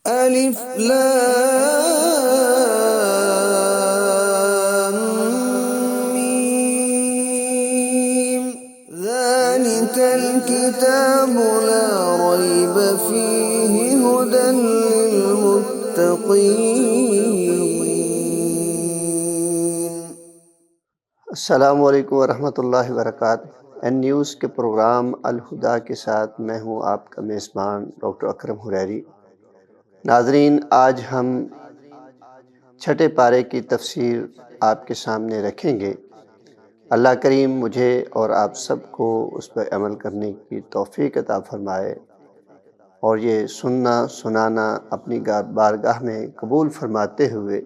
ألف لام ميم ذلك الكتاب لا ريب فيه هدى للمتقين۔ السلام علیکم ورحمۃ اللہ وبرکاتہ۔ این نیوز کے پروگرام الہدا کے ساتھ میں ہوں آپ کا میزبان ڈاکٹر اکرم حریری۔ ناظرین، آج ہم چھٹے پارے کی تفسیر آپ کے سامنے رکھیں گے۔ اللہ کریم مجھے اور آپ سب کو اس پر عمل کرنے کی توفیق عطا فرمائے اور یہ سننا سنانا اپنی بارگاہ میں قبول فرماتے ہوئے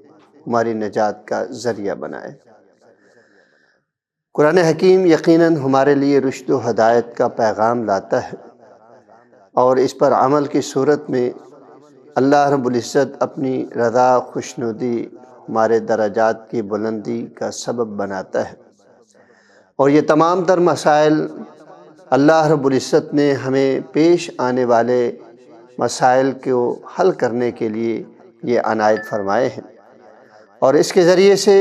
ہماری نجات کا ذریعہ بنائے۔ قرآن حکیم یقیناً ہمارے لیے رشد و ہدایت کا پیغام لاتا ہے، اور اس پر عمل کی صورت میں اللہ رب العزت اپنی رضا خوشنودی ہمارے درجات کی بلندی کا سبب بناتا ہے، اور یہ تمام تر مسائل اللہ رب العزت نے ہمیں پیش آنے والے مسائل کو حل کرنے کے لیے یہ عنایت فرمائے ہیں، اور اس کے ذریعے سے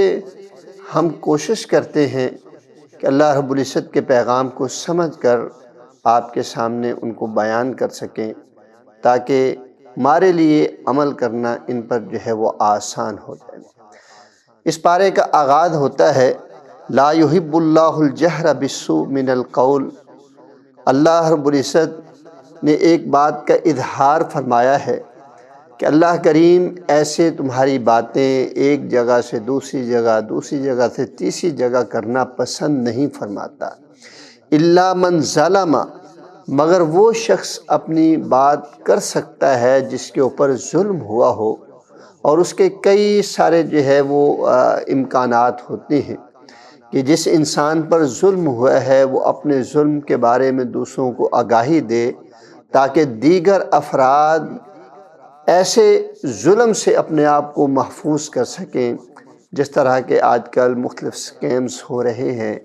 ہم کوشش کرتے ہیں کہ اللہ رب العزت کے پیغام کو سمجھ کر آپ کے سامنے ان کو بیان کر سکیں، تاکہ ہمارے لیے عمل کرنا ان پر جو ہے وہ آسان ہو جائے۔ اس پارے کا آغاز ہوتا ہے لا یحب اللہ الجہر بالسوء من القول۔ اللہ رب العزت نے ایک بات کا اظہار فرمایا ہے کہ اللہ کریم ایسے تمہاری باتیں ایک جگہ سے دوسری جگہ، دوسری جگہ سے تیسری جگہ کرنا پسند نہیں فرماتا۔ الا من ظلم، مگر وہ شخص اپنی بات کر سکتا ہے جس کے اوپر ظلم ہوا ہو، اور اس کے کئی سارے جو ہے وہ امکانات ہوتے ہیں کہ جس انسان پر ظلم ہوا ہے وہ اپنے ظلم کے بارے میں دوسروں کو آگاہی دے، تاکہ دیگر افراد ایسے ظلم سے اپنے آپ کو محفوظ کر سکیں۔ جس طرح کے آج کل مختلف سکیمز ہو رہے ہیں،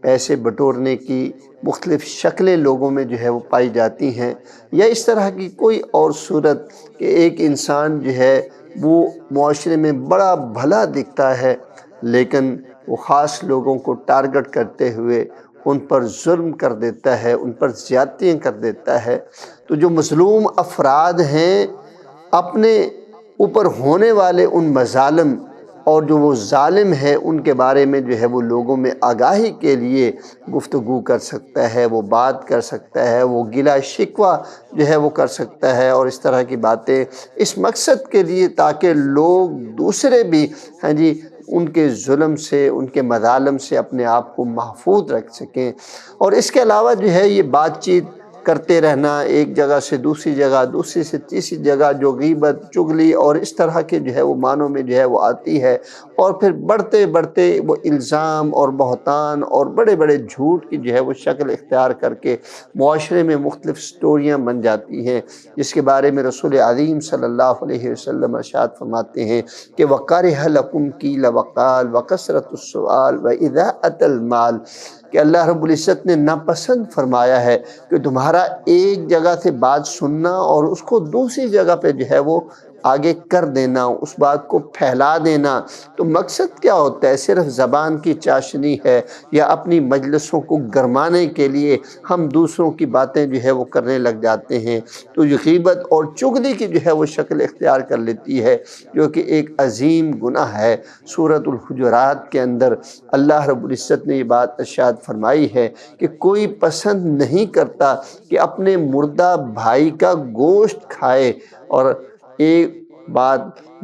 پیسے بٹورنے کی مختلف شکلیں لوگوں میں جو ہے وہ پائی جاتی ہیں، یا اس طرح کی کوئی اور صورت کہ ایک انسان جو ہے وہ معاشرے میں بڑا بھلا دکھتا ہے، لیکن وہ خاص لوگوں کو ٹارگٹ کرتے ہوئے ان پر ظلم کر دیتا ہے، ان پر زیادتیاں کر دیتا ہے۔ تو جو مظلوم افراد ہیں، اپنے اوپر ہونے والے ان مظالم اور جو وہ ظالم ہے ان کے بارے میں جو ہے وہ لوگوں میں آگاہی کے لیے گفتگو کر سکتا ہے، وہ بات کر سکتا ہے، وہ گلہ شکوہ جو ہے وہ کر سکتا ہے، اور اس طرح کی باتیں اس مقصد کے لیے تاکہ لوگ دوسرے بھی ان کے ظلم سے، ان کے مظالم سے اپنے آپ کو محفوظ رکھ سکیں۔ اور اس کے علاوہ جو ہے یہ بات چیت کرتے رہنا ایک جگہ سے دوسری جگہ، دوسری سے تیسری جگہ، جو غیبت، چغلی اور اس طرح کے جو ہے وہ معنوں میں جو ہے وہ آتی ہے، اور پھر بڑھتے بڑھتے وہ الزام اور بہتان اور بڑے بڑے جھوٹ کی جو ہے وہ شکل اختیار کر کے معاشرے میں مختلف سٹوریاں بن جاتی ہیں، جس کے بارے میں رسول عظیم صلی اللہ علیہ وسلم ارشاد فرماتے ہیں کہ وَقَرِحَ لَكُمْ قِيلَ وَقَالَ وَكَثْرَةُ السُّؤَالِ وَإِضَاعَةُ الْمَالِ، کہ اللہ رب العزت نے ناپسند فرمایا ہے کہ تمہارا ایک جگہ سے بات سننا اور اس کو دوسری جگہ پہ جو ہے وہ آگے کر دینا، اس بات کو پھیلا دینا۔ تو مقصد کیا ہوتا ہے؟ صرف زبان کی چاشنی ہے، یا اپنی مجلسوں کو گرمانے کے لیے ہم دوسروں کی باتیں جو ہے وہ کرنے لگ جاتے ہیں، تو یہ غیبت اور چغلی کی جو ہے وہ شکل اختیار کر لیتی ہے، جو کہ ایک عظیم گناہ ہے۔ سورۃ الحجرات کے اندر اللہ رب العزت نے یہ بات ارشاد فرمائی ہے کہ کوئی پسند نہیں کرتا کہ اپنے مردہ بھائی کا گوشت کھائے، اور ایک بات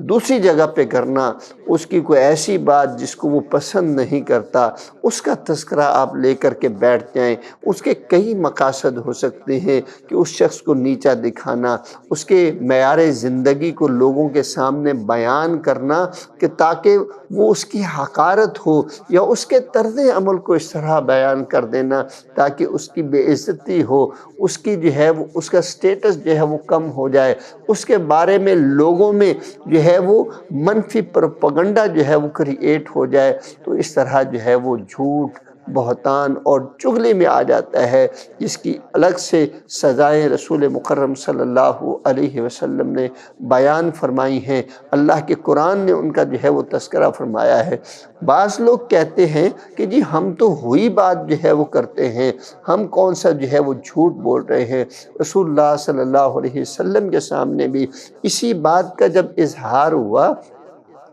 دوسری جگہ پہ کرنا، اس کی کوئی ایسی بات جس کو وہ پسند نہیں کرتا اس کا تذکرہ آپ لے کر کے بیٹھ جائیں۔ اس کے کئی مقاصد ہو سکتے ہیں کہ اس شخص کو نیچا دکھانا، اس کے معیار زندگی کو لوگوں کے سامنے بیان کرنا کہ تاکہ وہ اس کی حقارت ہو، یا اس کے طرز عمل کو اس طرح بیان کر دینا تاکہ اس کی بے عزتی ہو، اس کی جو ہے وہ اس کا سٹیٹس جو ہے وہ کم ہو جائے، اس کے بارے میں لوگوں میں جو ہے وہ منفی پروپیگنڈا جو ہے وہ کریٹ ہو جائے۔ تو اس طرح جو ہے وہ جھوٹ، بہتان اور چغلی میں آ جاتا ہے، جس کی الگ سے سزائیں رسول مکرم صلی اللہ علیہ وسلم نے بیان فرمائی ہیں، اللہ کے قرآن نے ان کا جو ہے وہ تذکرہ فرمایا ہے۔ بعض لوگ کہتے ہیں کہ جی ہم تو ہوئی بات جو ہے وہ کرتے ہیں، ہم کون سا جو ہے وہ جھوٹ بول رہے ہیں۔ رسول اللہ صلی اللہ علیہ وسلم کے سامنے بھی اسی بات کا جب اظہار ہوا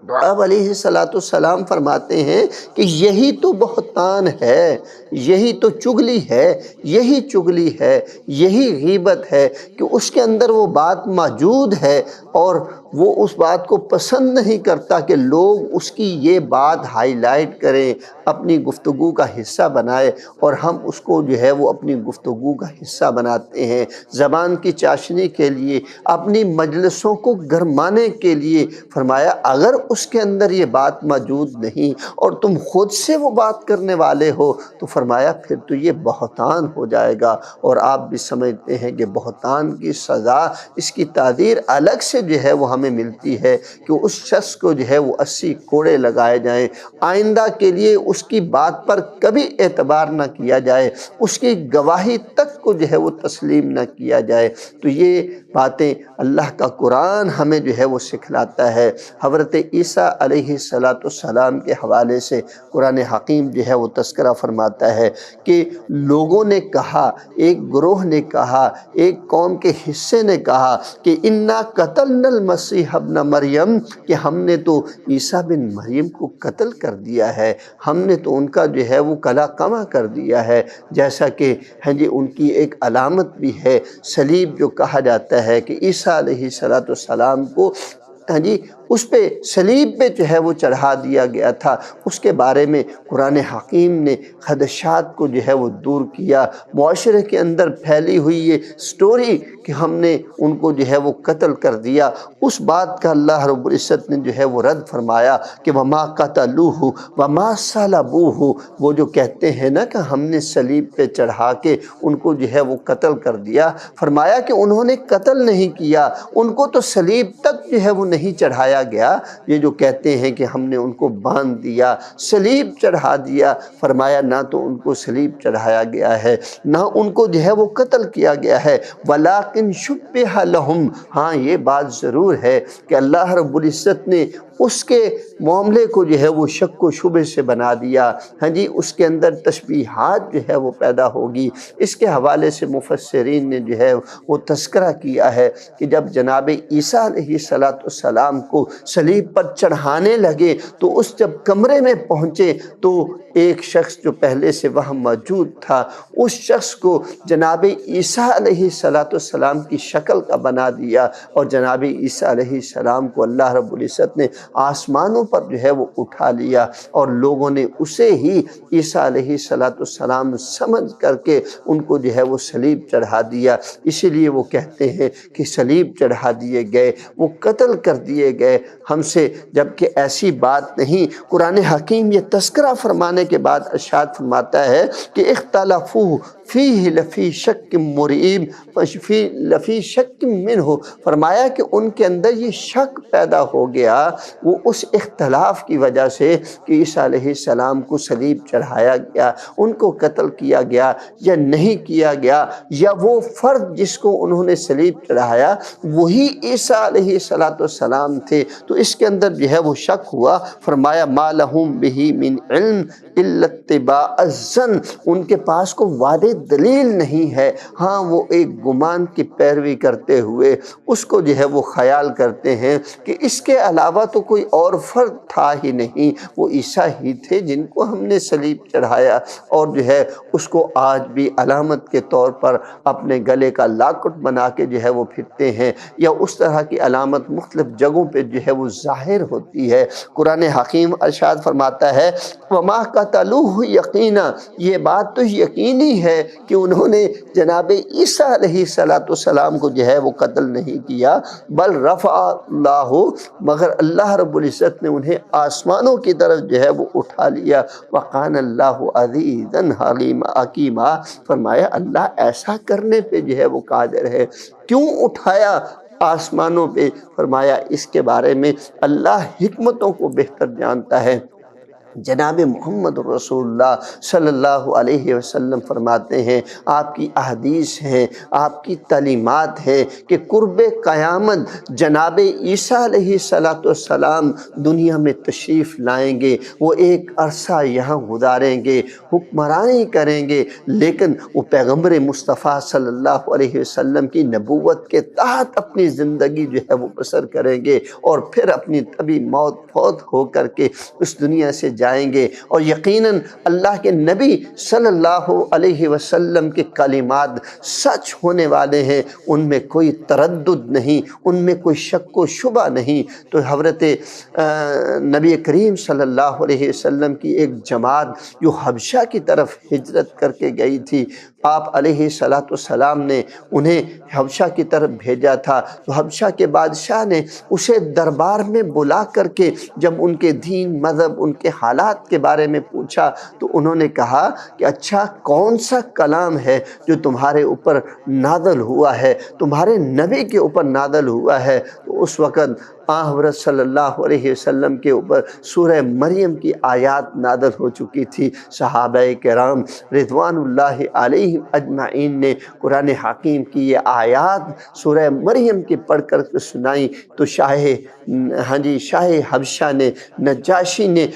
تو آپ علیہ السلام فرماتے ہیں کہ یہی تو بہتان ہے، یہی تو چغلی ہے، یہی چغلی ہے، یہی غیبت ہے کہ اس کے اندر وہ بات موجود ہے اور وہ اس بات کو پسند نہیں کرتا کہ لوگ اس کی یہ بات ہائی لائٹ کریں، اپنی گفتگو کا حصہ بنائے، اور ہم اس کو جو ہے وہ اپنی گفتگو کا حصہ بناتے ہیں، زبان کی چاشنی کے لیے، اپنی مجلسوں کو گرمانے کے لیے۔ فرمایا اگر اس کے اندر یہ بات موجود نہیں اور تم خود سے وہ بات کرنے والے ہو تو فرمایا پھر تو یہ بہتان ہو جائے گا، اور آپ بھی سمجھتے ہیں کہ بہتان کی سزا، اس کی تعزیر الگ سے جو ہے وہ ہمیں ملتی ہے کہ اس شخص کو جو ہے وہ 80 کوڑے لگائے جائیں، آئندہ کے لیے اس کی بات پر کبھی اعتبار نہ کیا جائے، اس کی گواہی تک کو جو ہے وہ تسلیم نہ کیا جائے۔ تو یہ باتیں اللہ کا قرآن ہمیں جو ہے وہ سکھلاتا ہے۔ حضرت عیسیٰ علیہ السلام کے حوالے سے قرآن حکیم جو ہے وہ تذکرہ فرماتا ہے کہ لوگوں نے کہا، ایک گروہ نے کہا، ایک قوم کے حصے نے کہا کہ اِنَّا قَتَلْنَا الْمَسِيحَ ابْنَ مریم، کہ ہم نے تو عیسیٰ بن مریم کو قتل کر دیا ہے، ہم نے تو ان کا جو ہے وہ کلا کما کر دیا ہے۔ جیسا کہ ان کی ایک علامت بھی ہے صلیب، جو کہا جاتا ہے کہ عیسیٰ علیہ السلام کو اس پہ صلیب پہ جو ہے وہ چڑھا دیا گیا تھا۔ اس کے بارے میں قرآن حکیم نے خدشات کو جو ہے وہ دور کیا۔ معاشرے کے اندر پھیلی ہوئی یہ سٹوری کہ ہم نے ان کو جو ہے وہ قتل کر دیا، اس بات کا اللہ رب العزت نے جو ہے وہ رد فرمایا کہ وَمَا قَتَلُوهُ وَمَا صَلَبُوهُ، وہ جو کہتے ہیں نا کہ ہم نے صلیب پہ چڑھا کے ان کو جو ہے وہ قتل کر دیا، فرمایا کہ انہوں نے قتل نہیں کیا، ان کو تو صلیب تک جو ہے وہ نہیں چڑھایا گیا۔ یہ جو کہتے ہیں کہ ہم نے ان کو باندھ دیا، صلیب چڑھا دیا، فرمایا نہ تو ان کو صلیب چڑھایا گیا ہے، نہ ان کو جو ہے وہ قتل کیا گیا ہے، وَلَٰكِن شُبِّهَ لَهُمْ، ہاں یہ بات ضرور ہے کہ اللہ رب العزت نے اس کے معاملے کو جو ہے وہ شک و شبہ سے بنا دیا۔ اس کے اندر تشبیہات جو ہے وہ پیدا ہوگی۔ اس کے حوالے سے مفسرین نے جو ہے وہ تذکرہ کیا ہے کہ جب جناب عیسیٰ علیہ السلام کو صلیب پر چڑھانے لگے تو اس جب کمرے میں پہنچے تو ایک شخص جو پہلے سے وہاں موجود تھا، اس شخص کو جناب عیسیٰ علیہ السلام کی شکل کا بنا دیا، اور جناب عیسیٰ علیہ السلام کو اللہ رب العزت نے آسمانوں پر جو ہے وہ اٹھا لیا، اور لوگوں نے اسے ہی عیسیٰ علیہ السلام سمجھ کر کے ان کو جو ہے وہ صلیب چڑھا دیا۔ اسی لیے وہ کہتے ہیں کہ صلیب چڑھا دیے گئے، وہ قتل کر دیے گئے ہم سے، جبکہ ایسی بات نہیں۔ قرآن حکیم یہ تذکرہ فرمانے کے بعد ارشاد فرماتا ہے کہ اختلفوا فیہ لفی شک مریب لفی شک منہ، فرمایا کہ ان کے اندر یہ شک پیدا ہو گیا، وہ اس اختلاف کی وجہ سے کہ عیسیٰ علیہ السلام کو صلیب چڑھایا گیا، ان کو قتل کیا گیا یا نہیں کیا گیا، یا وہ فرد جس کو انہوں نے صلیب چڑھایا وہی عیسیٰ علیہ السلام تھے، تو اس کے اندر جو ہے وہ شک ہوا۔ فرمایا ما لہم بہ من علم الا اتباع الظن، ان کے پاس کو واضح دلیل نہیں ہے، ہاں وہ ایک گمان کی پیروی کرتے ہوئے اس کو جو ہے وہ خیال کرتے ہیں کہ اس کے علاوہ تو کوئی اور فرد تھا ہی نہیں، وہ عیسیٰ ہی تھے جن کو ہم نے صلیب چڑھایا، اور جو ہے اس کو آج بھی علامت کے طور پر اپنے گلے کا لاکٹ بنا کے جو ہے وہ پھرتے ہیں، یا اس طرح کی علامت مختلف جگہوں پہ جو ہے وہ ظاہر ہوتی ہے۔ قرآن حکیم ارشاد فرماتا ہے وَمَا قَتَلُوهُ یقینا، یہ بات تو یقینی ہے کہ انہوں نے جناب عیسیٰ علیہ السلام کو جو ہے وہ قتل نہیں کیا، بل رفع اللہ، مگر اللہ رب العزت نے انہیں آسمانوں کی طرف جو ہے وہ اٹھا لیا، وَقَانَ اللَّهُ عَزِيزًا حَكِيمًا، فرمایا اللہ ایسا کرنے پہ جو ہے وہ قادر ہے۔ کیوں اٹھایا آسمانوں پہ؟ فرمایا اس کے بارے میں اللہ حکمتوں کو بہتر جانتا ہے۔ جناب محمد رسول اللہ صلی اللہ علیہ وسلم فرماتے ہیں، آپ کی احادیث ہیں، آپ کی تعلیمات ہیں کہ قرب قیامت جناب عیسیٰ علیہ السلام دنیا میں تشریف لائیں گے، وہ ایک عرصہ یہاں گزاریں گے، حکمرانی کریں گے، لیکن وہ پیغمبر مصطفیٰ صلی اللہ علیہ وسلم کی نبوت کے تحت اپنی زندگی جو ہے وہ بسر کریں گے، اور پھر اپنی طبی موت فوت ہو کر کے اس دنیا سے جائیں گے۔ اور یقیناً اللہ کے نبی صلی اللہ علیہ وسلم کے کلمات سچ ہونے والے ہیں، ان میں کوئی تردد نہیں، ان میں کوئی شک و شبہ نہیں۔ تو حضرت نبی کریم صلی اللہ علیہ وسلم کی ایک جماعت جو حبشہ کی طرف ہجرت کر کے گئی تھی، آپ علیہ السلام نے انہیں حبشہ کی طرف بھیجا تھا، تو حبشہ کے بادشاہ نے اسے دربار میں بلا کر کے جب ان کے دین، مذہب، ان کے حالات کے بارے میں پوچھا، تو انہوں نے کہا کہ اچھا کون سا کلام ہے جو تمہارے اوپر نازل ہوا ہے، تمہارے نبی کے اوپر نازل ہوا ہے؟ تو اس وقت حضرت صلی اللہ علیہ وسلم کے اوپر سورہ مریم کی آیات نازل ہو چکی تھی۔ صحابہ کرام رضوان اللہ علیہ اجمعین نے قرآن حکیم کی یہ آیات سورہ مریم کی پڑھ کر کے سنائی، تو شاہ حبشہ نے، نجاشی نے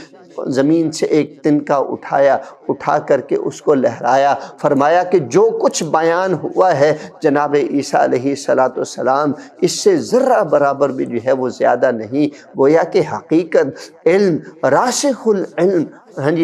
زمین سے ایک تنکا اٹھا کر کے اس کو لہرایا، فرمایا کہ جو کچھ بیان ہوا ہے جناب عیسیٰ علیہ السلام، اس سے ذرہ برابر بھی جو ہے وہ زیادہ نہیں، گویا کہ حقیقت، علم، راسخ العلم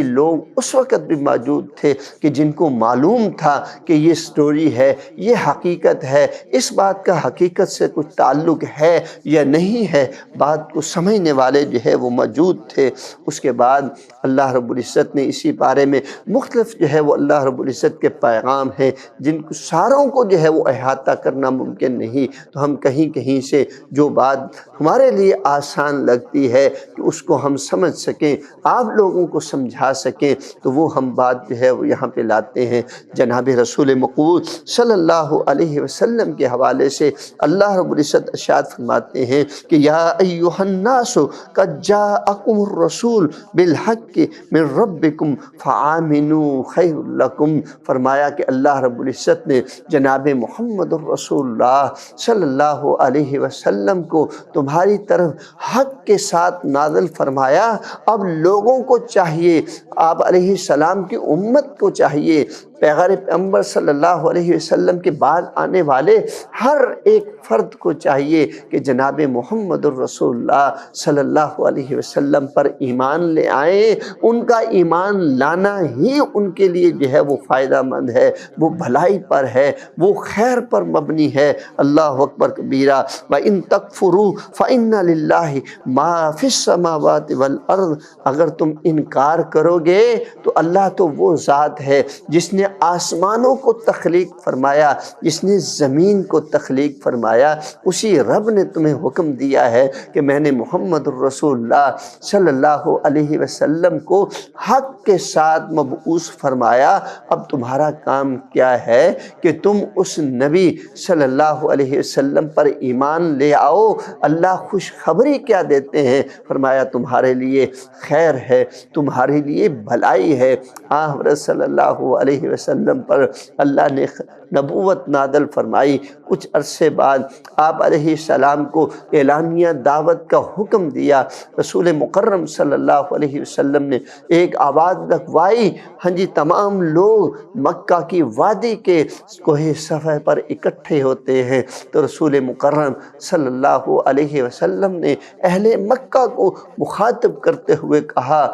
لوگ اس وقت بھی موجود تھے کہ جن کو معلوم تھا کہ یہ سٹوری ہے، یہ حقیقت ہے، اس بات کا حقیقت سے کچھ تعلق ہے یا نہیں ہے، بات کو سمجھنے والے جو ہے وہ موجود تھے۔ اس کے بعد اللہ رب العزت نے اسی بارے میں مختلف جو ہے وہ اللہ رب العزت کے پیغام ہیں، جن کو ساروں کو جو ہے وہ احاطہ کرنا ممکن نہیں، تو ہم کہیں سے جو بات ہمارے لیے آسان لگتی ہے کہ اس کو ہم سمجھ سکیں، آپ لوگوں کو سمجھا سکیں، تو وہ ہم بات جو ہے وہ یہاں پہ لاتے ہیں۔ جناب رسول مقبول صلی اللہ علیہ وسلم کے حوالے سے اللہ رب العزت ارشاد فرماتے ہیں کہ یا ایھا الناس قد جاءکم الرسول بالحق من ربکم فآمنوا خیر لکم، فرمایا کہ اللہ رب العزت نے جناب محمد الرسول اللہ صلی اللہ علیہ وسلم کو تمہاری طرف حق کے ساتھ نازل فرمایا۔ اب لوگوں کو چاہیے، آپ علیہ السلام کی امت کو چاہیے، پیغمبر صلی اللہ علیہ وسلم کے بعد آنے والے ہر ایک فرد کو چاہیے کہ جناب محمد الرسول اللہ صلی اللہ علیہ وسلم پر ایمان لے آئیں۔ ان کا ایمان لانا ہی ان کے لیے جو ہے وہ فائدہ مند ہے، وہ بھلائی پر ہے، وہ خیر پر مبنی ہے۔ اللہ اکبر کبیرہ۔ وَإِن تَكْفُرُوا فَإِنَّ لِلَّهِ مَا فِي السَّمَاوَاتِ وَالْأَرْضِ، اگر تم انکار کرو گے تو اللہ تو وہ ذات ہے جس نے آسمانوں کو تخلیق فرمایا، جس نے زمین کو تخلیق فرمایا، اسی رب نے تمہیں حکم دیا ہے کہ میں نے محمد الرسول اللہ صلی اللہ علیہ وسلم کو حق کے ساتھ مبعوث فرمایا۔ اب تمہارا کام کیا ہے کہ تم اس نبی صلی اللہ علیہ وسلم پر ایمان لے آؤ۔ اللہ خوشخبری کیا دیتے ہیں؟ فرمایا تمہارے لیے خیر ہے، تمہارے لیے بھلائی ہے۔ حضرت صلی اللہ علیہ وسلم پر اللہ نے نبوت نازل فرمائی۔ کچھ عرصے بعد آپ علیہ السلام کو اعلانیہ دعوت کا حکم دیا۔ رسول مکرم صلی اللہ علیہ وسلم نے ایک آواز لگوائی، تمام لوگ مکہ کی وادی کے کوہ صفا پر اکٹھے ہوتے ہیں، تو رسول مکرم صلی اللہ علیہ وسلم نے اہل مکہ کو مخاطب کرتے ہوئے کہا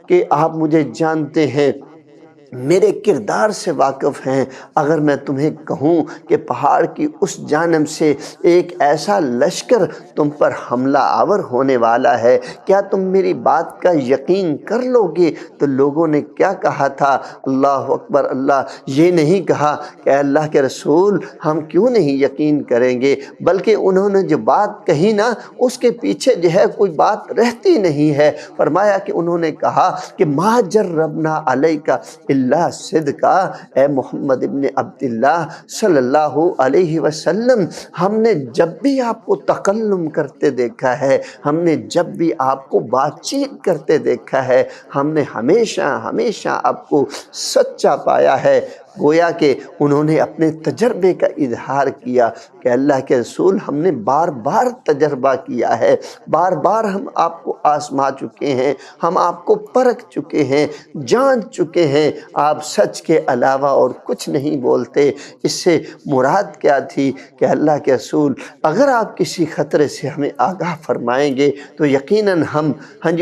کہ آپ مجھے جانتے ہیں، میرے کردار سے واقف ہیں، اگر میں تمہیں کہوں کہ پہاڑ کی اس جانب سے ایک ایسا لشکر تم پر حملہ آور ہونے والا ہے، کیا تم میری بات کا یقین کر لو گے؟ تو لوگوں نے کیا کہا تھا؟ اللہ اکبر اللہ، یہ نہیں کہا کہ اے اللہ کے رسول ہم کیوں نہیں یقین کریں گے، بلکہ انہوں نے جو بات کہی نا اس کے پیچھے جو ہے کوئی بات رہتی نہیں ہے۔ فرمایا کہ انہوں نے کہا کہ ما جربنا علیک اللہ صدقا، اے محمد ابن عبداللہ صلی اللہ علیہ وسلم، ہم نے جب بھی آپ کو تکلم کرتے دیکھا ہے، ہم نے جب بھی آپ کو بات چیت کرتے دیکھا ہے، ہم نے ہمیشہ آپ کو سچا پایا ہے۔ گویا کہ انہوں نے اپنے تجربے کا اظہار کیا کہ اللہ کے رسول، ہم نے بار بار تجربہ کیا ہے، بار بار ہم آپ کو آزما چکے ہیں، ہم آپ کو پرکھ چکے ہیں، جان چکے ہیں، آپ سچ کے علاوہ اور کچھ نہیں بولتے۔ اس سے مراد کیا تھی کہ اللہ کے رسول، اگر آپ کسی خطرے سے ہمیں آگاہ فرمائیں گے تو یقیناً ہم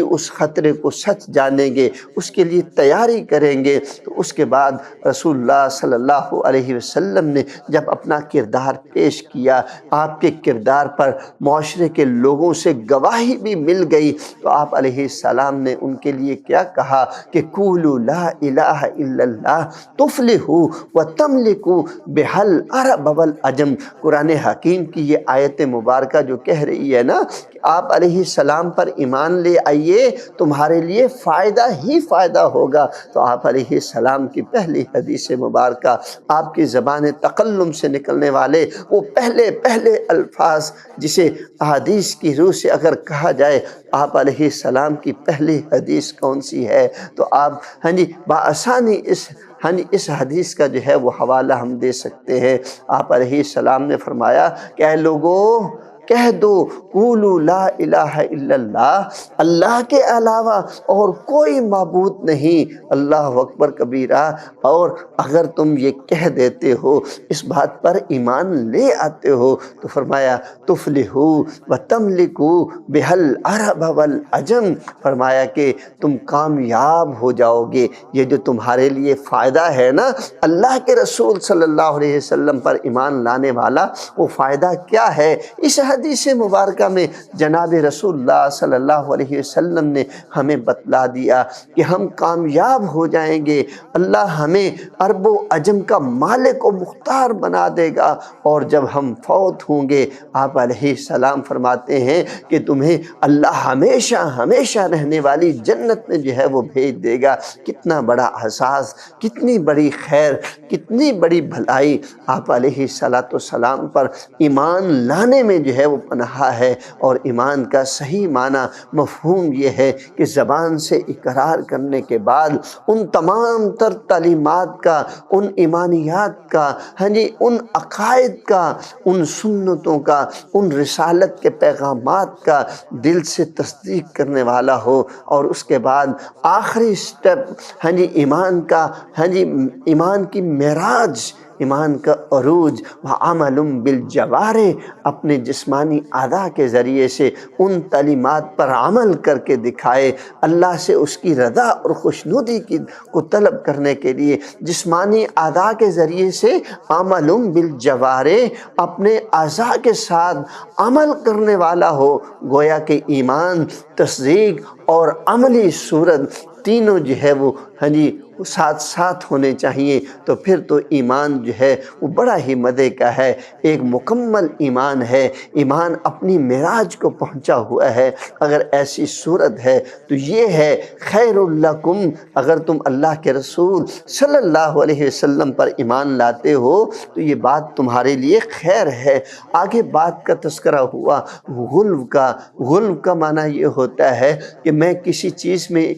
اس خطرے کو سچ جانیں گے، اس کے لیے تیاری کریں گے۔ تو اس کے بعد رسول اللہ صلی اللہ علیہ وسلم نے جب اپنا کردار پیش کیا، آپ کے کردار پر معاشرے کے لوگوں سے گواہی بھی مل گئی، تو آپ علیہ السلام نے ان کے لیے کیا کہا کہ قولوا لا الہ الا اللہ تفلحوا وتملکوا بها العرب والعجم۔ قرآن حکیم کی یہ آیت مبارکہ جو کہہ رہی ہے نا کہ آپ علیہ السلام پر ایمان لے آئیے، تمہارے لیے فائدہ ہی فائدہ ہوگا۔ تو آپ علیہ السلام کی پہلی حدیث مبارکہ، آپ کی زبان تکلم سے نکلنے والے وہ پہلے الفاظ، جسے احادیث کی روح سے اگر کہا جائے آپ علیہ السلام کی پہلی حدیث کون سی ہے، تو آپ بآسانی اس حدیث کا جو ہے وہ حوالہ ہم دے سکتے ہیں۔ آپ علیہ السلام نے فرمایا کہ اے لوگو، کہہ دو قولوا لا الہ الا اللہ، اللہ کے علاوہ اور کوئی معبود نہیں، اللہ اکبر کبیرہ۔ اور اگر تم یہ کہہ دیتے ہو، اس بات پر ایمان لے آتے ہو، تو فرمایا تفلحوا وتملکوا بها العرب والعجم، فرمایا کہ تم کامیاب ہو جاؤ گے۔ یہ جو تمہارے لیے فائدہ ہے نا، اللہ کے رسول صلی اللہ علیہ وسلم پر ایمان لانے والا وہ فائدہ کیا ہے؟ اس حدیث مبارکہ میں جناب رسول اللہ صلی اللہ علیہ وسلم نے ہمیں بتلا دیا کہ ہم کامیاب ہو جائیں گے، اللہ ہمیں عرب و عجم کا مالک و مختار بنا دے گا، اور جب ہم فوت ہوں گے، آپ علیہ السلام فرماتے ہیں کہ تمہیں اللہ ہمیشہ رہنے والی جنت میں جو ہے وہ بھیج دے گا۔ کتنا بڑا احساس، کتنی بڑی خیر، کتنی بڑی بھلائی آپ علیہ السلام پر ایمان لانے میں جو ہے وہ پناہ ہے۔ اور ایمان کا صحیح معنی مفہوم یہ ہے کہ زبان سے اقرار کرنے کے بعد ان تمام تر تعلیمات کا، ان ایمانیات کا، ان عقائد کا، ان سنتوں کا، ان رسالت کے پیغامات کا دل سے تصدیق کرنے والا ہو، اور اس کے بعد آخری سٹیپ ایمان کا، ایمان کی معراج، ایمان کا عروج، وعمل بالجوارح، اپنے جسمانی اعضاء کے ذریعے سے ان تعلیمات پر عمل کر کے دکھائے، اللہ سے اس کی رضا اور خوشنودی کو طلب کرنے کے لیے جسمانی اعضاء کے ذریعے سے عمل بالجوارح، اپنے اعضاء کے ساتھ عمل کرنے والا ہو۔ گویا کہ ایمان، تصدیق اور عملی صورت تینوں جو ہے وہ ساتھ ہونے چاہیے، تو پھر تو ایمان جو ہے وہ بڑا ہی مزے کا ہے، ایک مکمل ایمان ہے، ایمان اپنی معراج کو پہنچا ہوا ہے۔ اگر ایسی صورت ہے تو یہ ہے خیر لکم، اگر تم اللہ کے رسول صلی اللہ علیہ وسلم پر ایمان لاتے ہو تو یہ بات تمہارے لیے خیر ہے۔ آگے بات کا تذکرہ ہوا غلو کا معنی یہ ہوتا ہے کہ میں کسی چیز میں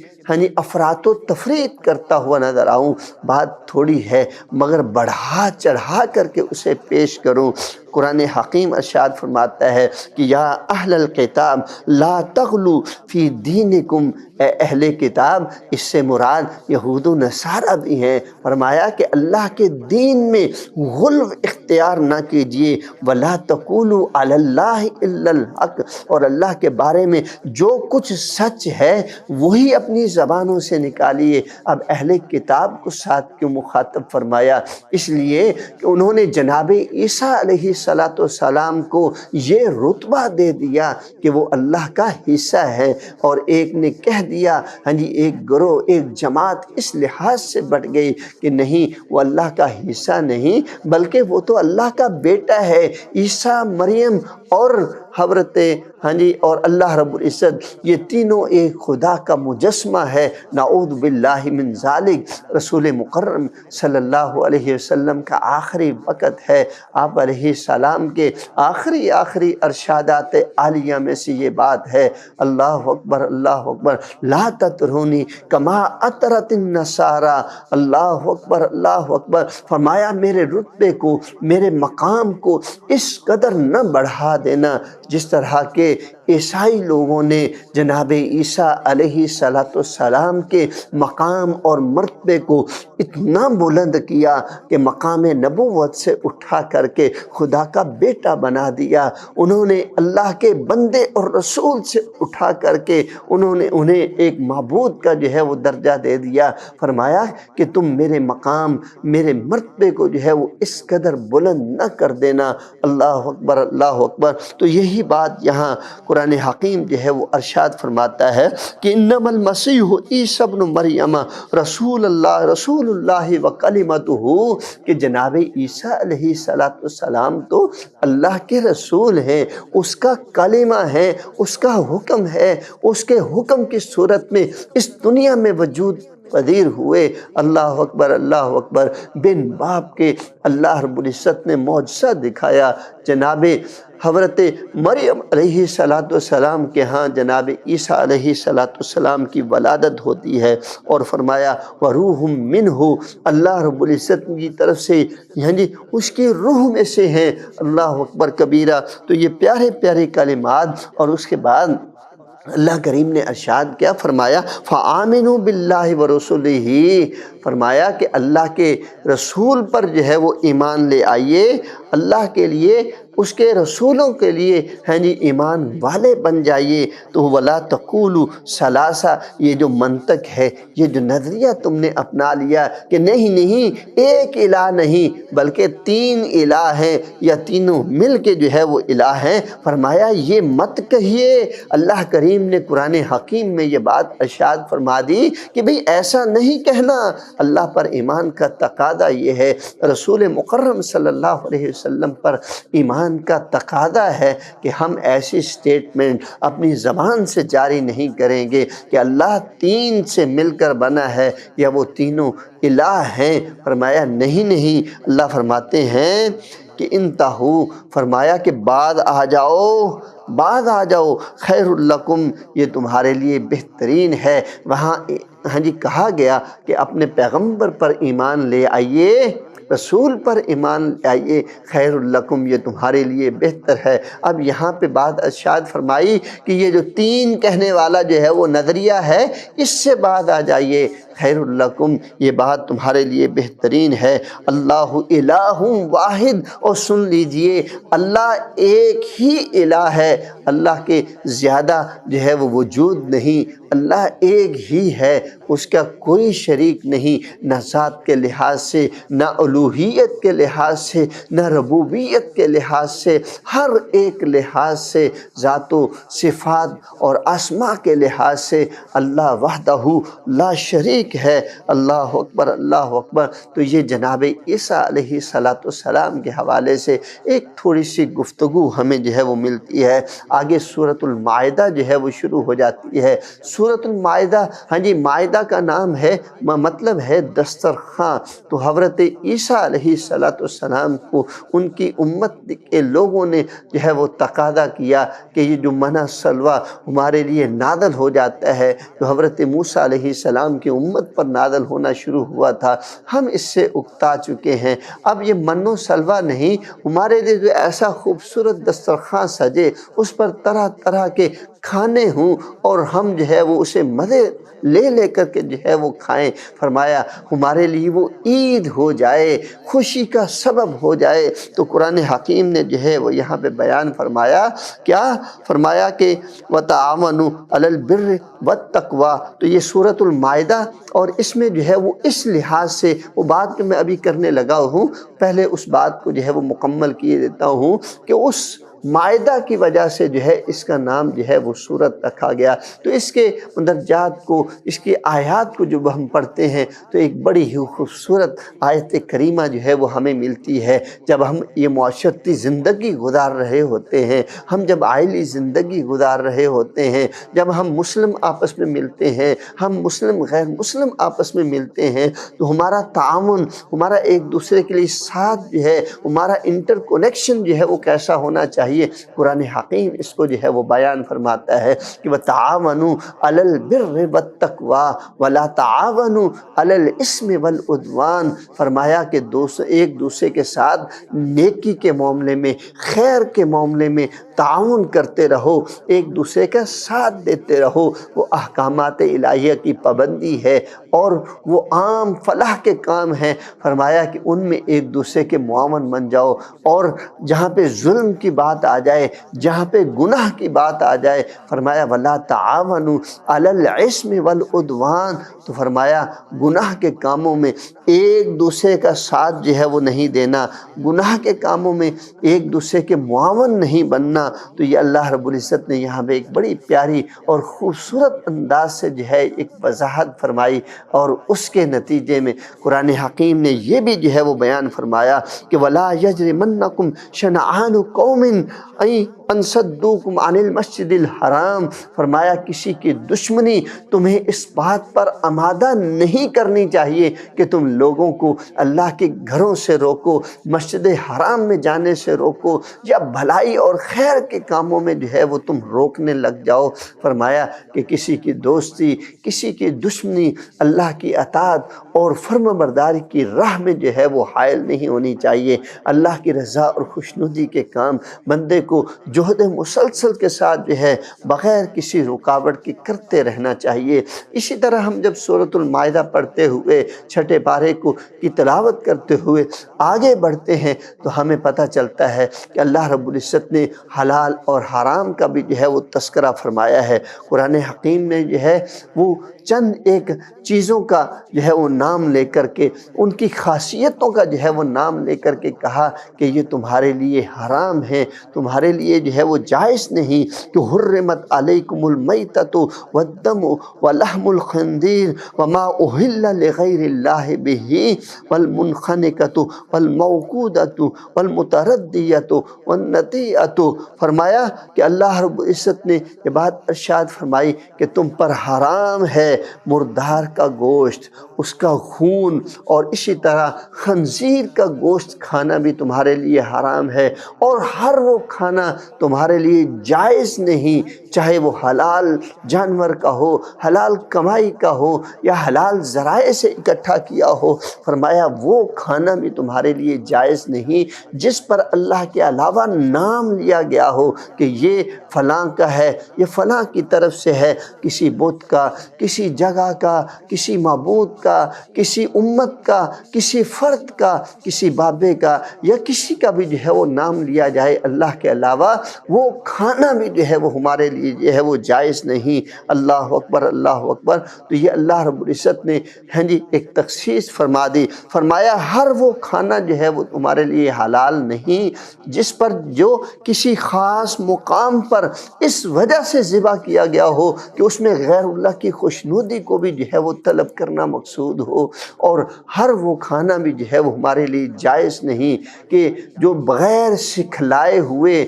افراط و تفریط کرتا ہوا نظر آؤں، بات تھوڑی ہے مگر بڑھا چڑھا کر کے اسے پیش کروں۔ قرآن حکیم ارشاد فرماتا ہے کہ یا اہل الکتاب لا تغلو فی دینکم، اے اہل کتاب، اس سے مراد یہود و نصارہ بھی ہیں۔ فرمایا کہ اللہ کے دین میں غلو اختیار نہ کیجیے، ولا تقولوا علی اللہ الا الحق، اور اللہ کے بارے میں جو کچھ سچ ہے وہی اپنی زبانوں سے نکالیے۔ اب اہل کتاب کو ساتھ کیوں مخاطب فرمایا؟ اس لیے کہ انہوں نے جناب عیسیٰ علیہ السلام کو یہ رتبہ دے دیا کہ وہ اللہ کا حصہ ہے، اور ایک نے کہہ دیا، ایک گروہ، ایک جماعت اس لحاظ سے بٹ گئی کہ نہیں، وہ اللہ کا حصہ نہیں بلکہ وہ تو اللہ کا بیٹا ہے، عیسیٰ، مریم اور حضرت اور اللہ رب العزت، یہ تینوں ایک خدا کا مجسمہ ہے۔ نعوذ باللہ من ذالک۔ رسول مکرم صلی اللہ علیہ وسلم کا آخری وقت ہے، آپ علیہ السلام کے آخری ارشادات عالیہ میں سے یہ بات ہے۔ اللہ اکبر، اللہ اکبر۔ لا تطرونی کما اطرت النصارى۔ اللہ اکبر، اللہ اکبر۔ فرمایا میرے رتبے کو، میرے مقام کو اس قدر نہ بڑھا دینا جس طرح کہ عیسائی لوگوں نے جناب عیسیٰ علیہ السلام کے مقام اور مرتبے کو اتنا بلند کیا کہ مقام نبوت سے اٹھا کر کے خدا کا بیٹا بنا دیا۔ انہوں نے اللہ کے بندے اور رسول سے اٹھا کر کے انہیں ایک معبود کا وہ درجہ دے دیا۔ فرمایا کہ تم میرے مقام، میرے مرتبے کو وہ اس قدر بلند نہ کر دینا۔ اللہ اکبر، اللہ اکبر۔ تو یہی بات یہاں قرآن حکیم وہ ارشاد فرماتا ہے کہ انما المسیح عیسی ابن مریم رسول اللہ و کلمتہ، کہ جناب عیسیٰ علیہ السلام تو اللہ کے رسول ہیں، اس کا کلمہ ہے، اس کا حکم ہے، اس کے حکم کی صورت میں اس دنیا میں وجود پذیر ہوئے۔ اللہ اکبر، اللہ اکبر۔ بن باپ کے اللہ رب العزت نے معجزہ دکھایا۔ جناب حضرت مریم علیہ السلام کے ہاں جناب عیسیٰ علیہ السلام کی ولادت ہوتی ہے، اور فرمایا وروح منہ، اللہ رب العزت کی طرف سے اس کی روح میں سے ہیں۔ اللہ اکبر کبیرہ۔ تو یہ پیارے پیارے کلمات، اور اس کے بعد اللہ کریم نے ارشاد کیا فرمایا فآمنوا باللہ ورسولہ، فرمایا کہ اللہ کے رسول پر وہ ایمان لے آئیے، اللہ کے لیے، اس کے رسولوں کے لیے ایمان والے بن جائیے۔ تو ولا تقولوا ثلاثہ، یہ جو منطق ہے، یہ جو نظریہ تم نے اپنا لیا کہ نہیں ایک الہ نہیں بلکہ تین الہ ہیں، یا تینوں مل کے وہ الہ ہیں، فرمایا یہ مت کہیے۔ اللہ کریم نے قرآن حکیم میں یہ بات ارشاد فرما دی کہ بھئی ایسا نہیں کہنا۔ اللہ پر ایمان کا تقاضا یہ ہے، رسول مکرم صلی اللہ علیہ وسلم پر ایمان کا تقاضا ہے کہ ہم ایسی سٹیٹمنٹ اپنی زبان سے جاری نہیں کریں گے کہ اللہ تین سے مل کر بنا ہے یا وہ تینوں الہ ہیں۔ فرمایا نہیں، اللہ فرماتے ہیں کہ انتہو، فرمایا کہ بعد آ جاؤ، خیر لکم، یہ تمہارے لیے بہترین ہے۔ وہاں کہا گیا کہ اپنے پیغمبر پر ایمان لے آئیے، رسول پر ایمان لے آئیے، خیر لکم، یہ تمہارے لیے بہتر ہے۔ اب یہاں پہ بات ارشاد فرمائی کہ یہ جو تین کہنے والا وہ نظریہ ہے، اس سے بعد آ جائیے، خیر لکم، یہ بات تمہارے لیے بہترین ہے۔ اللہ الہ واحد، اور سن لیجئے اللہ ایک ہی الہ ہے، اللہ کے زیادہ وہ وجود نہیں، اللہ ایک ہی ہے، اس کا کوئی شریک نہیں، نہ ذات کے لحاظ سے، نہ الوہیت کے لحاظ سے، نہ ربوبیت کے لحاظ سے، ہر ایک لحاظ سے، ذات و صفات اور اسماء کے لحاظ سے اللہ وحدہ لا شریک ہے۔ اللہ اکبر، اللہ اکبر۔ تو یہ جناب عیسیٰ علیہ السلام کے حوالے سے ایک تھوڑی سی گفتگو ہمیں وہ ملتی ہے۔ آگے سورۃ المائدہ وہ شروع ہو جاتی ہے۔ سورۃ المائدہ، مائدہ کا نام ہے، مطلب ہے دسترخواں۔ تو حضرت عیسیٰ علیہ السلام کو ان کی امت کے لوگوں نے وہ تقاضا کیا کہ یہ جو منع سلوہ ہمارے لیے نازل ہو جاتا ہے، جو حضرت موسیٰ علیہ السلام کی امت پر نازل ہونا شروع ہوا تھا، ہم اس سے اکتا چکے ہیں۔ اب یہ من و سلوہ نہیں، ہمارے لیے جو ایسا خوبصورت دسترخواں سجے، اس پر طرح طرح کے کھانے ہوں، اور ہم وہ اسے مزے لے کر کے وہ کھائیں۔ فرمایا ہمارے لیے وہ عید ہو جائے، خوشی کا سبب ہو جائے۔ تو قرآن حکیم نے وہ یہاں پہ بیان فرمایا، کیا فرمایا کہ وَتَعَاوَنُوا عَلَى الْبِرِّ وَالتَّقْوَىٰ۔ تو یہ سورۃ المائدہ، اور اس میں وہ اس لحاظ سے وہ بات کہ میں ابھی کرنے لگا ہوں، پہلے اس بات کو وہ مکمل کیے دیتا ہوں کہ اس مائدہ کی وجہ سے جو ہے اس کا نام جو ہے وہ سورت رکھا گیا۔ تو اس کے مندرجات کو، اس کی آیات کو جب ہم پڑھتے ہیں تو ایک بڑی ہی خوبصورت آیت کریمہ جو ہے وہ ہمیں ملتی ہے۔ جب ہم یہ معاشرتی زندگی گزار رہے ہوتے ہیں، ہم جب عائلی زندگی گزار رہے ہوتے ہیں، جب ہم مسلم آپس میں ملتے ہیں، ہم مسلم غیر مسلم آپس میں ملتے ہیں، تو ہمارا تعاون، ہمارا ایک دوسرے کے لیے ساتھ جو ہے، ہمارا انٹر کنیکشن جو ہے وہ کیسا ہونا چاہیے۔ قرآن حکیم اس کو جو ہے وہ بیان فرماتا ہے کہ وَتَعَاوَنُوا عَلَى الْبِرِّ وَالتَّقْوَىٰ وَلَا تَعَاوَنُوا عَلَى الْإِثْمِ وَالْعُدْوَانِ، فرمایا کہ ایک دوسرے کے ساتھ نیکی کے معاملے میں، خیر کے معاملے میں تعاون کرتے رہو، ایک دوسرے کا ساتھ دیتے رہو۔ وہ احکامات الہیہ کی پابندی ہے اور وہ عام فلاح کے کام ہیں، فرمایا کہ ان میں ایک دوسرے کے معاون بن جاؤ۔ اور جہاں پہ ظلم کی بات آ جائے، جہاں پہ گناہ کی بات آ جائے، فرمایا وَلَا تَعَاوَنُوا عَلَى الْإِثْمِ وَالْعُدْوَانِ، تو فرمایا گناہ کے کاموں میں ایک دوسرے کا ساتھ جو ہے وہ نہیں دینا، گناہ کے کاموں میں ایک دوسرے کے معاون نہیں بننا۔ تو یہ اللہ رب العزت نے یہاں پہ ایک بڑی پیاری اور خوبصورت انداز سے جو ہے ایک وضاحت فرمائی، اور اس کے نتیجے میں قرآن حکیم نے یہ بھی جو ہے وہ بیان فرمایا کہ وَلَا يَجْرِمَنَّكُمْ شَنَآنُ قَوْمٍ أَن صَدُّوكُمْ عَنِ الْمَسْجِدِ الْحَرَامِ، فرمایا کسی کی دشمنی تمہیں اس بات پر آمادہ نہیں کرنی چاہیے کہ تم لوگوں کو اللہ کے گھروں سے روکو، مسجد حرام میں جانے سے روکو، یا بھلائی اور خیر کے کاموں میں جو ہے وہ تم روکنے لگ جاؤ۔ فرمایا کہ کسی کی دوستی، کسی کی دشمنی اللہ کی اطاعت اور فرم برداری کی راہ میں جو ہے وہ حائل نہیں ہونی چاہیے۔ اللہ کی رضا اور خوشنودی کے کام بندے کو جہد مسلسل کے ساتھ جو ہے بغیر کسی رکاوٹ کے کرتے رہنا چاہیے۔ اسی طرح ہم جب سورۃ المائدہ پڑھتے ہوئے چھٹے پارے کی تلاوت کرتے ہوئے آگے بڑھتے ہیں تو ہمیں پتہ چلتا ہے کہ اللہ رب العزت نے حلال اور حرام کا بھی جو ہے وہ تذکرہ فرمایا ہے۔ قرآن حکیم نے جو ہے وہ چند ایک چیزوں کا جو ہے وہ نام لے کر کے، ان کی خاصیتوں کا جو ہے وہ نام لے کر کے کہا کہ یہ تمہارے لیے حرام ہے، تمہارے لیے جو ہے وہ جائز نہیں، کہ حرمت علیکم المیتۃ والدم ولحم الخنزیر وما اہل لغیر اللہ بہ والمنخنقۃ والموقوذۃ والمتردیۃ والنطیۃ، فرمایا کہ اللہ رب العزت نے یہ بات ارشاد فرمائی کہ تم پر حرام ہے مردار کا گوشت، اس کا خون، اور اسی طرح خنزیر کا گوشت کھانا بھی تمہارے لیے حرام ہے، اور ہر وہ کھانا تمہارے لیے جائز نہیں، چاہے وہ حلال جانور کا ہو، حلال کمائی کا ہو، یا حلال ذرائع سے اکٹھا کیا ہو۔ فرمایا وہ کھانا بھی تمہارے لیے جائز نہیں جس پر اللہ کے علاوہ نام لیا گیا ہو کہ یہ فلاں کا ہے، یہ فلاں کی طرف سے ہے، کسی بت کا، کسی جگہ کا، کسی معبود کا، کسی امت کا، کسی فرد کا، کسی بابے کا، یا کسی کا بھی جو ہے وہ نام لیا جائے اللہ کے علاوہ، وہ کھانا بھی جو ہے وہ ہمارے لیے جو ہے وہ جائز نہیں۔ اللہ اکبر، اللہ اکبر۔ تو یہ اللہ رب العزت نے ایک تخصیص فرما دی، فرمایا ہر وہ کھانا جو ہے وہ تمہارے لیے حلال نہیں جس پر جو کسی خاص مقام پر اس وجہ سے ذبح کیا گیا ہو کہ اس میں غیر اللہ کی خوشنودی کو بھی جو ہے وہ طلب کرنا مقصود ہو، اور ہر وہ کھانا بھی جو ہے وہ ہمارے لیے جائز نہیں کہ جو بغیر سکھلائے ہوئے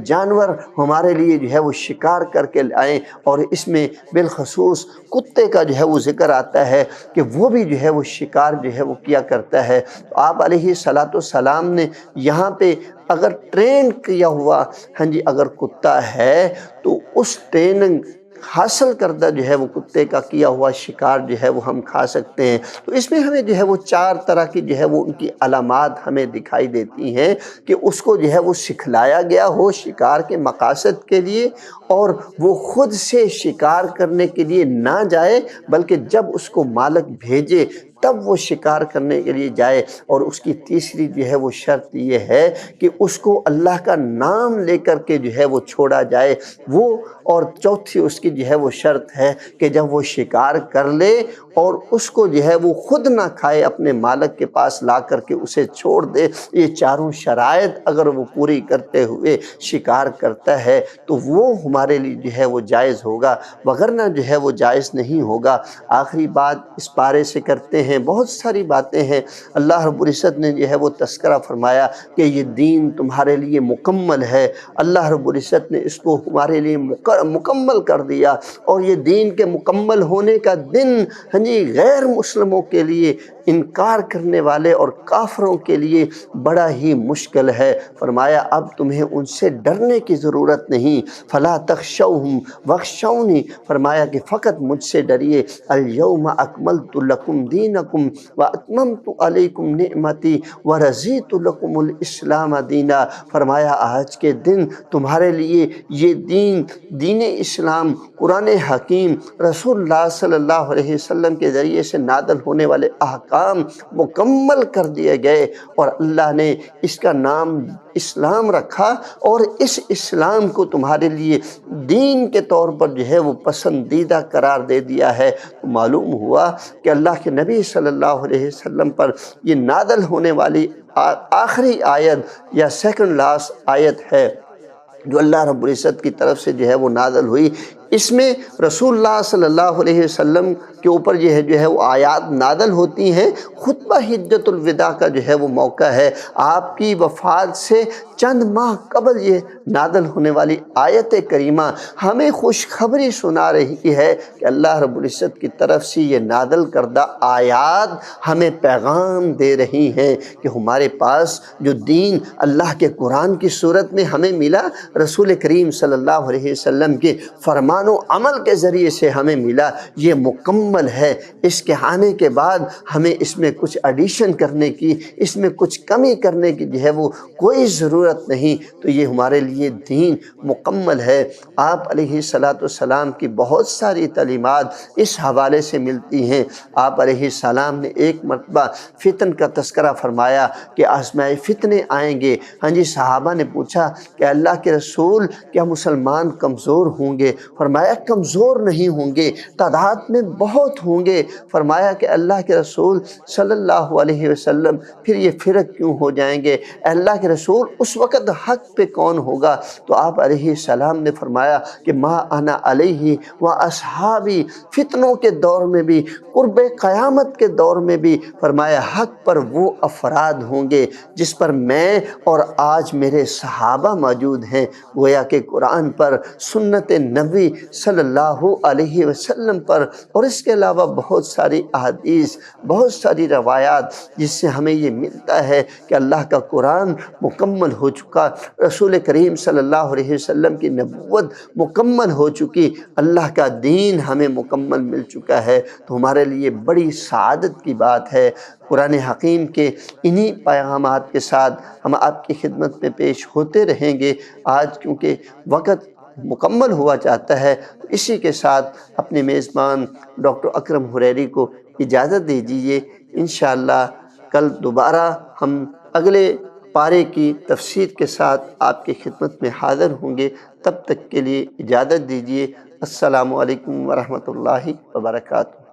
جانور ہمارے لیے جو ہے وہ شکار کر کے لائیں، اور اس میں بالخصوص کتے کا جو ہے وہ ذکر آتا ہے کہ وہ بھی جو ہے وہ شکار جو ہے وہ کیا کرتا ہے۔ تو آپ علیہ الصلاۃ والسلام نے یہاں پہ اگر ٹرین کیا ہوا اگر کتا ہے تو اس ٹریننگ حاصل کردہ جو ہے وہ کتے کا کیا ہوا شکار جو ہے وہ ہم کھا سکتے ہیں۔ تو اس میں ہمیں جو ہے وہ 4 طرح کی جو ہے وہ ان کی علامات ہمیں دکھائی دیتی ہیں کہ اس کو جو ہے وہ سکھلایا گیا ہو شکار کے مقاصد کے لیے، اور وہ خود سے شکار کرنے کے لیے نہ جائے بلکہ جب اس کو مالک بھیجے تب وہ شکار کرنے کے لیے جائے، اور اس کی تیسری جو ہے وہ شرط یہ ہے کہ اس کو اللہ کا نام لے کر کے جو ہے وہ چھوڑا جائے، وہ اور چوتھی اس کی جو ہے وہ شرط ہے کہ جب وہ شکار کر لے اور اس کو جو ہے وہ خود نہ کھائے، اپنے مالک کے پاس لا کر کے اسے چھوڑ دے۔ یہ چاروں شرائط اگر وہ پوری کرتے ہوئے شکار کرتا ہے تو وہ ہمارے لیے جو ہے وہ جائز ہوگا، وگرنہ جو ہے وہ جائز نہیں ہوگا۔ آخری بات اس پارے سے کرتے ہیں، بہت ساری باتیں ہیں۔ اللہ رب العزت نے جو ہے وہ تذکرہ فرمایا کہ یہ دین تمہارے لیے مکمل ہے۔ اللہ رب العزت نے اس کو ہمارے لیے مکمل کر دیا، اور یہ دین کے مکمل ہونے کا دن غیر مسلموں کے لیے، انکار کرنے والے اور کافروں کے لیے بڑا ہی مشکل ہے۔ فرمایا اب تمہیں ان سے ڈرنے کی ضرورت نہیں، فلا تخشوہم واخشونی، فرمایا کہ فقط مجھ سے ڈریے۔ الیوم اکملت لکم دینکم واتممت علیکم نعمتی ورضیت لکم الاسلام دینا، فرمایا آج کے دن تمہارے لیے یہ دین اسلام، قرآن حکیم، رسول اللہ صلی اللہ علیہ وسلم کے ذریعے سے نازل ہونے والے احکام مکمل کر دیے گئے، اور اللہ نے اس کا نام اسلام رکھا، اور اس اسلام کو تمہارے لیے دین کے طور پر جو ہے وہ پسندیدہ قرار دے دیا ہے۔ تو معلوم ہوا کہ اللہ کے نبی صلی اللہ علیہ وسلم پر یہ نازل ہونے والی آخری آیت یا سیکنڈ لاسٹ آیت ہے جو اللہ رب العزت کی طرف سے جو ہے وہ نازل ہوئی۔ اس میں رسول اللہ صلی اللہ علیہ وسلم کے اوپر جو ہے وہ آیات نازل ہوتی ہیں۔ خطبہ حجت الوداع کا جو ہے وہ موقع ہے، آپ کی وفات سے چند ماہ قبل یہ نازل ہونے والی آیت کریمہ ہمیں خوشخبری سنا رہی ہے کہ اللہ رب العزت کی طرف سے یہ نازل کردہ آیات ہمیں پیغام دے رہی ہیں کہ ہمارے پاس جو دین اللہ کے قرآن کی صورت میں ہمیں ملا، رسول کریم صلی اللہ علیہ وسلم کے فرمان و عمل کے ذریعے سے ہمیں ملا، یہ مکمل ہے۔ اس کے آنے کے بعد ہمیں اس میں کچھ ایڈیشن کرنے کی، اس میں کچھ کمی کرنے کی جو ہے وہ کوئی ضرورت نہیں۔ تو یہ ہمارے لیے دین مکمل ہے۔ آپ علیہ السلام کی بہت ساری تعلیمات اس حوالے سے ملتی ہیں۔ آپ علیہ السلام نے ایک مرتبہ فتن کا تذکرہ فرمایا کہ آزمائے فتنے آئیں گے۔ صحابہ نے پوچھا کہ اللہ کے رسول کیا مسلمان کمزور ہوں گے؟ فرمایا کمزور نہیں ہوں گے، تعداد میں بہت ہوں گے۔ فرمایا کہ اللہ کے رسول صلی اللہ علیہ وسلم پھر یہ فرق کیوں ہو جائیں گے؟ اللہ کے رسول اس وقت حق پہ کون ہوگا؟ تو آپ علیہ السلام نے فرمایا کہ ما انا علیہ و اصحابی، فتنوں کے دور میں بھی، قرب قیامت کے دور میں بھی، فرمایا حق پر وہ افراد ہوں گے جس پر میں اور آج میرے صحابہ موجود ہیں۔ گویا کہ قرآن پر، سنت نبی صلی اللہ علیہ وسلم پر، اور اس کے علاوہ بہت ساری احادیث، بہت ساری روایات جس سے ہمیں یہ ملتا ہے کہ اللہ کا قرآن مکمل ہو چکا، رسول کریم صلی اللہ علیہ وسلم کی نبوت مکمل ہو چکی، اللہ کا دین ہمیں مکمل مل چکا ہے۔ تو ہمارے لیے بڑی سعادت کی بات ہے۔ قرآن حکیم کے انہی پیغامات کے ساتھ ہم آپ کی خدمت میں پیش ہوتے رہیں گے۔ آج کیونکہ وقت مکمل ہوا چاہتا ہے، تو اسی کے ساتھ اپنے میزبان ڈاکٹر اکرم حریری کو اجازت دیجیے۔ انشاءاللہ کل دوبارہ ہم اگلے پارے کی تفسیر کے ساتھ آپ کی خدمت میں حاضر ہوں گے۔ تب تک کے لیے اجازت دیجیے۔ السلام علیکم ورحمۃ اللہ وبرکاتہ۔